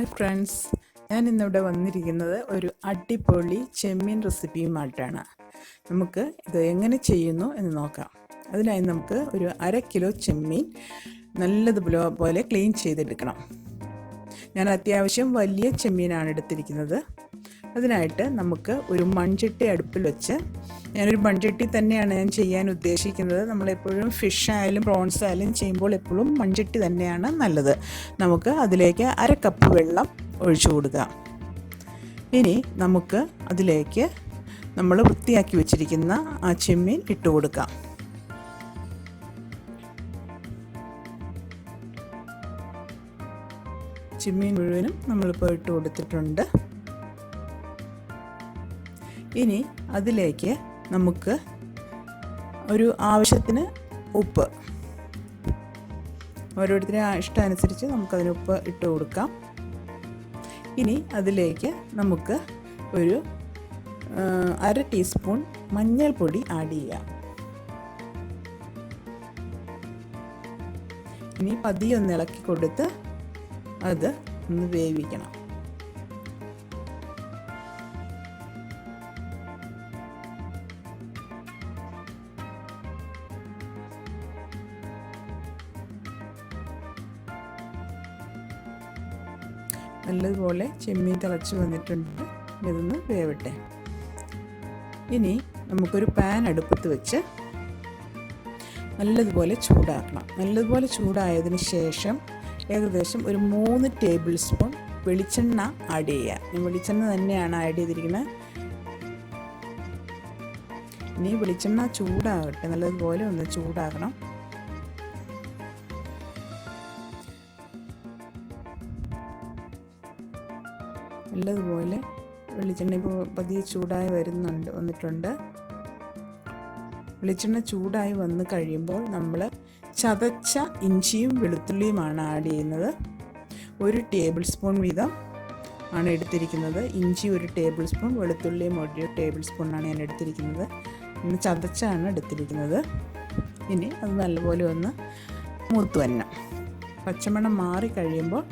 Hi friends, ഞാൻ ഇന്നിവിടെ വന്നിരിക്കുന്നത് ഒരു അടിപൊളി ചെമ്മീൻ റെസിപ്പിയുമായിട്ടാണ്. നമുക്ക് ഇത് എങ്ങനെ ചെയ്യുന്നു എന്ന് നോക്കാം. അതിനായി നമുക്ക് ഒരു 1/2 കിലോ ചെമ്മീൻ നല്ലതുപോലെ ക്ലീൻ ചെയ്തെടുക്കണം. ഞാൻ അത്യാവശ്യം വലിയ ചെമ്മീനാണ് എടുത്തിരിക്കുന്നത്. അതിനായിട്ട് നമുക്ക് ഒരു മൺചട്ടി അടുപ്പിൽ വെച്ച്, ഞാനൊരു മൺചട്ടി തന്നെയാണ് ഞാൻ ചെയ്യാൻ ഉദ്ദേശിക്കുന്നത്. നമ്മളെപ്പോഴും ഫിഷ് ആയാലും പ്രോൺസ് ആയാലും ചെയ്യുമ്പോൾ എപ്പോഴും മൺചട്ടി തന്നെയാണ് നല്ലത്. നമുക്ക് അതിലേക്ക് 1/2 കപ്പ് വെള്ളം ഒഴിച്ചു കൊടുക്കാം. ഇനി നമുക്ക് അതിലേക്ക് നമ്മൾ വൃത്തിയാക്കി വെച്ചിരിക്കുന്ന ആ ചെമ്മീൻ ഇട്ട് കൊടുക്കാം. ചെമ്മീൻ മുഴുവനും നമ്മളിപ്പോൾ ഇട്ട് കൊടുത്തിട്ടുണ്ട്. ഇനി അതിലേക്ക് നമുക്ക് ഒരു ആവശ്യത്തിന് ഉപ്പ്, ഓരോരുത്തരുടെ ഇഷ്ടമനുസരിച്ച് നമുക്കതിന് ഉപ്പ് ഇട്ട് കൊടുക്കാം. ഇനി അതിലേക്ക് നമുക്ക് ഒരു 1/2 ടീസ്പൂൺ മഞ്ഞൾപ്പൊടി ആഡ് ചെയ്യാം. ഇനി പതിയെ ഒന്ന് ഇളക്കി കൊടുത്ത് അത് ഒന്ന് വേവിക്കണം. നല്ലതുപോലെ ചെമ്മീൻ തിളച്ച് വന്നിട്ടുണ്ട്. ഇതൊന്ന് വേവട്ടെ. ഇനി നമുക്കൊരു പാൻ അടുപ്പത്ത് വെച്ച് നല്ലതുപോലെ ചൂടാക്കണം. നല്ലതുപോലെ ചൂടായതിന് ശേഷം ഏകദേശം ഒരു 3 ടേബിൾ സ്പൂൺ വെളിച്ചെണ്ണ ആഡ് ചെയ്യുക. ഞാൻ വെളിച്ചെണ്ണ തന്നെയാണ് ആഡ് ചെയ്തിരിക്കുന്നത്. ഇനി വെളിച്ചെണ്ണ ചൂടാകട്ടെ, നല്ലതുപോലെ ഒന്ന് ചൂടാകണം. നല്ലതുപോലെ വെളിച്ചെണ്ണ ഇപ്പോൾ പതിയെ ചൂടായി വന്നിട്ടുണ്ട്. വെളിച്ചെണ്ണ ചൂടായി വന്ന് കഴിയുമ്പോൾ നമ്മൾ ചതച്ച ഇഞ്ചിയും വെളുത്തുള്ളിയുമാണ് ആഡ് ചെയ്യുന്നത്. 1 ടേബിൾ സ്പൂൺ വീതം ആണ് എടുത്തിരിക്കുന്നത്. ഇഞ്ചി 1 ടേബിൾ സ്പൂൺ, വെളുത്തുള്ളിയും 1 ടേബിൾ സ്പൂണാണ് ഞാൻ എടുത്തിരിക്കുന്നത്. ഇന്ന് ചതച്ചാണ് എടുത്തിരിക്കുന്നത്. ഇനി അത് നല്ലപോലെ ഒന്ന് മൂത്ത് വരണം. പച്ചമണം മാറി കഴിയുമ്പോൾ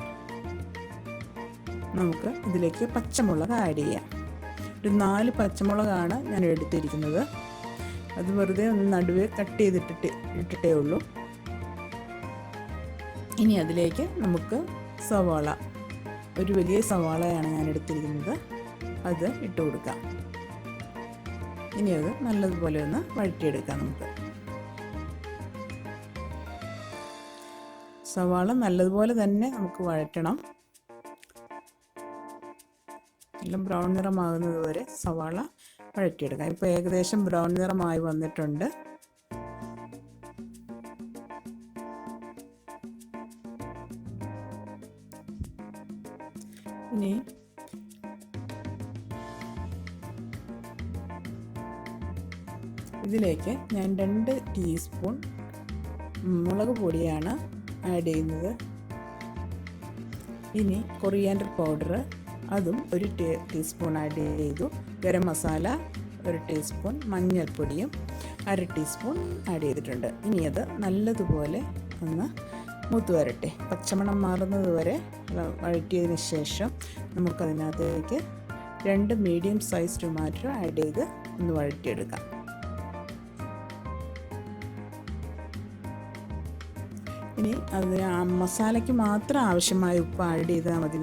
നമുക്ക് ഇതിലേക്ക് പച്ചമുളക് ആഡ് ചെയ്യാം. ഒരു 4 പച്ചമുളകാണ് ഞാൻ എടുത്തിരിക്കുന്നത്. അത് വെറുതെ ഒന്ന് നടുവേ കട്ട് ചെയ്തിട്ടേ ഉള്ളൂ. ഇനി അതിലേക്ക് നമുക്ക് സവാള, ഒരു വലിയ സവാളയാണ് ഞാൻ എടുത്തിരിക്കുന്നത്, അത് ഇട്ട് കൊടുക്കാം. ഇനി അത് നല്ലതുപോലെ ഒന്ന് വഴറ്റിയെടുക്കാം. നമുക്ക് സവാള നല്ലതുപോലെ തന്നെ നമുക്ക് വഴറ്റണം. എല്ലാം ബ്രൗൺ നിറമാകുന്നത് വരെ സവാള വഴറ്റിയെടുക്കാം. ഇപ്പോൾ ഏകദേശം ബ്രൗൺ നിറമായി വന്നിട്ടുണ്ട്. ഇനി ഇതിലേക്ക് ഞാൻ 2 ടീസ്പൂൺ മുളക് പൊടിയാണ് ആഡ് ചെയ്യുന്നത്. ഇനി കൊറിയാൻഡർ പൗഡർ, അതും 1 ടീസ്പൂൺ ആഡ് ചെയ്തു. ഗരം മസാല 1 ടീസ്പൂൺ, മഞ്ഞൾപ്പൊടിയും 1/2 ടീസ്പൂൺ ആഡ് ചെയ്തിട്ടുണ്ട്. ഇനി അത് നല്ലതുപോലെ ഒന്ന് മൂത്ത് വരട്ടെ. പച്ചമണം മാറുന്നത് വരെ വഴറ്റിയതിന് ശേഷം നമുക്കതിനകത്തേക്ക് 2 മീഡിയം സൈസ് ടൊമാറ്റോ ആഡ് ചെയ്ത് ഒന്ന് വഴറ്റിയെടുക്കാം. ഇനി അതിന് മസാലയ്ക്ക് മാത്രം ആവശ്യമായ ഉപ്പ് ആഡ് ചെയ്താൽ മതി.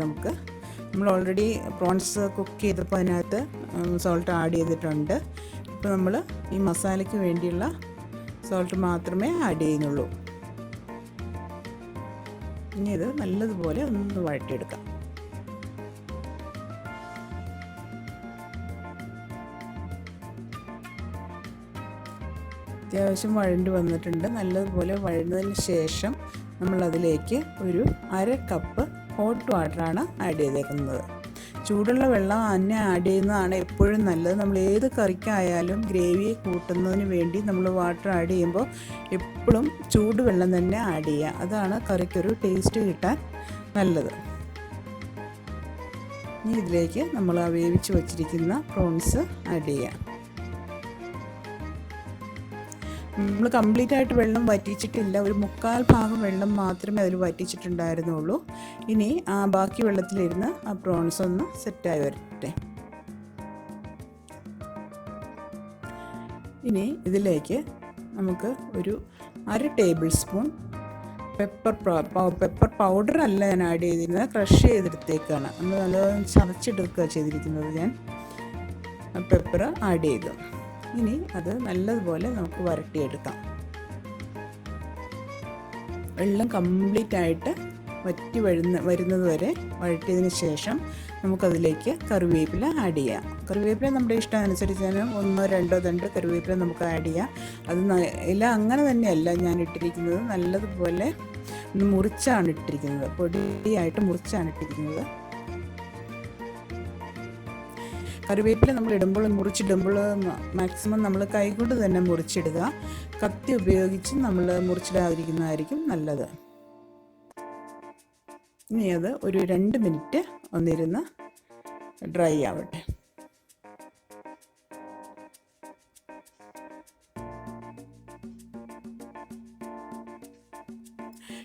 നമ്മൾ ഓൾറെഡി പ്രോൺസ് കുക്ക് ചെയ്തപ്പോൾ അതിനകത്ത് സോൾട്ട് ആഡ് ചെയ്തിട്ടുണ്ട്. ഇപ്പോൾ നമ്മൾ ഈ മസാലയ്ക്ക് വേണ്ടിയുള്ള സോൾട്ട് മാത്രമേ ആഡ് ചെയ്യുന്നുള്ളൂ. ഇനി ഇത് നല്ലതുപോലെ ഒന്ന് വഴറ്റിയെടുക്കാം. അത്യാവശ്യം വഴണ്ടി വന്നിട്ടുണ്ട്. നല്ലതുപോലെ വഴന്നതിന് ശേഷം നമ്മളതിലേക്ക് ഒരു 1/2 കപ്പ് ഹോട്ട് വാട്ടറാണ് ആഡ് ചെയ്തേക്കുന്നത്. ചൂടുള്ള വെള്ളം തന്നെ ആഡ് ചെയ്യുന്നതാണ് എപ്പോഴും നല്ലത്. നമ്മൾ ഏത് കറിക്കായാലും ഗ്രേവി കൂട്ടുന്നതിന് വേണ്ടി നമ്മൾ വാട്ടർ ആഡ് ചെയ്യുമ്പോൾ എപ്പോഴും ചൂടുവെള്ളം തന്നെ ആഡ് ചെയ്യുക. അതാണ് കറിക്കൊരു ടേസ്റ്റ് കിട്ടാൻ നല്ലത്. ഇനി ഇതിലേക്ക് നമ്മൾ വേവിച്ച് വച്ചിരിക്കുന്ന പ്രോൺസ് ആഡ് ചെയ്യാം. നമ്മൾ കംപ്ലീറ്റ് ആയിട്ട് വെള്ളം വറ്റിച്ചിട്ടില്ല, ഒരു 1/4 ഭാഗം വെള്ളം മാത്രമേ അതിൽ വറ്റിച്ചിട്ടുണ്ടായിരുന്നുള്ളൂ. ഇനി ആ ബാക്കി വെള്ളത്തിലിരുന്ന് ആ പ്രോൺസ് ഒന്ന് സെറ്റായി വരട്ടെ. ഇനി ഇതിലേക്ക് നമുക്ക് ഒരു 1/2 ടേബിൾ സ്പൂൺ പെപ്പർ പൗഡർ അല്ല ഞാൻ ആഡ് ചെയ്തിരുന്നത്, ക്രഷ് ചെയ്തെടുത്തേക്കാണ്. നമ്മൾ നല്ലോണം ചതച്ചെടുക്കുക ചെയ്തിരിക്കുന്നത്. ഞാൻ പെപ്പർ ആഡ് ചെയ്തു. ഇനി അത് നല്ലതുപോലെ നമുക്ക് വരട്ടിയെടുക്കാം. വെള്ളം കംപ്ലീറ്റ് ആയിട്ട് വറ്റി വരുന്നത് വരെ വഴറ്റിയതിന് ശേഷം നമുക്കതിലേക്ക് കറിവേപ്പില ആഡ് ചെയ്യാം. കറിവേപ്പില നമ്മുടെ ഇഷ്ടം അനുസരിച്ച് 1 2 തണ്ട് കറിവേപ്പില നമുക്ക് ആഡ് ചെയ്യാം. അത് ഇല അങ്ങനെ തന്നെയല്ല ഞാൻ ഇട്ടിരിക്കുന്നത്, നല്ലതുപോലെ മുറിച്ചാണ് ഇട്ടിരിക്കുന്നത്, പൊടിയായിട്ട് മുറിച്ചാണ് ഇട്ടിരിക്കുന്നത്. കറിവേപ്പില നമ്മൾ മുറിച്ചിടുമ്പോൾ മാക്സിമം നമ്മൾ കൈകൊണ്ട് തന്നെ മുറിച്ചിടുക. കത്തി ഉപയോഗിച്ച് നമ്മൾ മുറിച്ചിടാതിരിക്കുന്നതായിരിക്കും നല്ലത്. ഇനി അത് ഒരു 2 മിനിറ്റ് ഒന്നിരുന്ന് ഡ്രൈ ആവട്ടെ.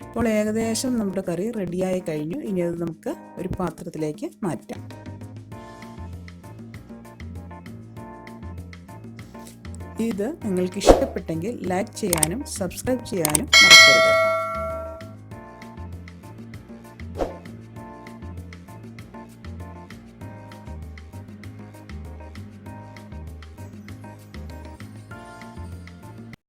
ഇപ്പോൾ ഏകദേശം നമ്മുടെ കറി റെഡിയായി കഴിഞ്ഞു. ഇനി അത് നമുക്ക് ഒരു പാത്രത്തിലേക്ക് മാറ്റാം. ഇത് നിങ്ങൾക്ക് ഇഷ്ടപ്പെട്ടെങ്കിൽ ലൈക്ക് ചെയ്യാനും സബ്സ്ക്രൈബ് ചെയ്യാനും മറക്കരുത്.